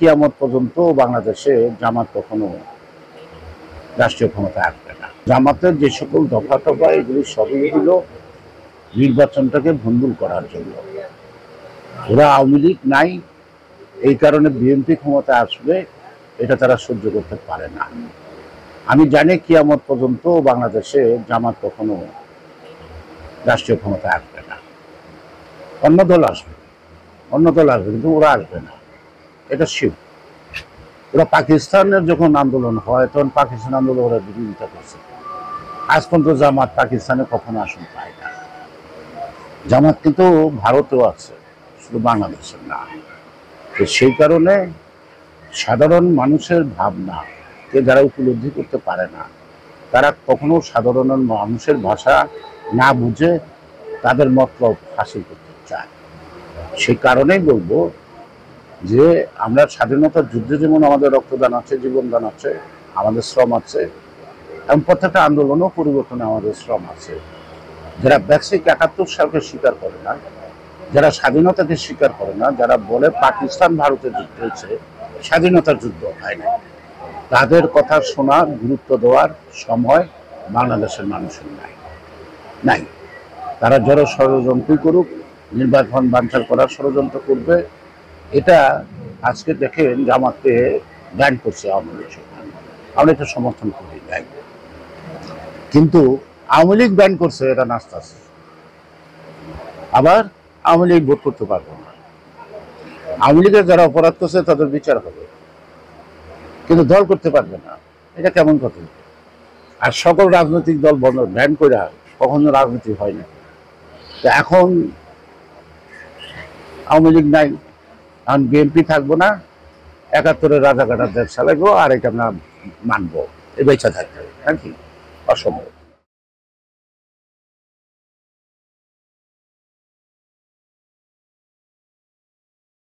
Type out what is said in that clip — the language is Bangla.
কিয়ামত পর্যন্ত বাংলাদেশে জামাত কখনো রাষ্ট্রীয় ক্ষমতায় আসবে না। জামাতের যে সকল দফা টফা এগুলি সবই হলো নির্বাচনটাকে ভণ্ডুল করার জন্য। ওরা আওয়ামী লীগ নাই, এই কারণে বিএনপি ক্ষমতায় আসবে, এটা তারা সহ্য করতে পারে না। আমি জানি কিয়ামত পর্যন্ত বাংলাদেশে জামাত কখনো রাষ্ট্রীয় ক্ষমতায় আসবে না। অন্য দল আসবে, কিন্তু ওরা আসবে না, এটা শিওর। ওরা পাকিস্তানের যখন আন্দোলন হয় তখন পাকিস্তান আন্দোলন ওরা বিরোধিতা করছে। আজ পর্যন্ত জামাত পাকিস্তানে কখনো আসন পায় না। জামাত কিন্তু ভারতেও আছে, শুধু বাংলাদেশের না। তো সেই কারণে সাধারণ মানুষের ভাবনাকে যারা উপলব্ধি করতে পারে না, তারা কখনো সাধারণ মানুষের ভাষা না বুঝে তাদের মতলব হাসিল করতে চায়। সেই কারণেই বলবো যে আমরা স্বাধীনতার যুদ্ধে যেমন আমাদের রক্তদান আছে, জীবনদান আছে, আমাদের শ্রম আছে, এবং প্রত্যেকটা আন্দোলনও পরিবর্তনে আমাদের শ্রম আছে। যারা বেসিক ৭১ সালকে স্বীকার করে না, যারা স্বাধীনতাকে স্বীকার করে না, যারা বলে পাকিস্তান ভারতের যুদ্ধ হয়েছে, স্বাধীনতার যুদ্ধ হয় না, তাদের কথা শোনার, গুরুত্ব দেওয়ার সময় বাংলাদেশের মানুষের নাই। তারা জড় ষড়যন্ত্র করুক, নির্বাচন বানচাল করার ষড়যন্ত্র করবে। এটা আজকে দেখেন জামাতকে ব্যান করছে আওয়ামী লীগ সরকার। আমরা এটা সমর্থন করি নাই, কিন্তু আওয়ামী লীগ ব্যান করছে, এটা নাস্তাছে। আবার আওয়ামী লীগ ভোট করতে পারবে না। আওয়ামী লীগের যারা অপরাধ করছে তাদের বিচার হবে, কিন্তু দল করতে পারবে না। এটা কেমন কথা? আর সকল রাজনৈতিক দল বন্ধ ব্যান করে কখনো রাজনীতি হয় না। তো এখন আওয়ামী লীগ নাই, এখন বিএনপি থাকবো না, ৭১-এর রাজাকাটার দেশ চালাইবো, আর এটা আমরা মানবো, এই বেচা থাকবে নাকি? অসম্ভব।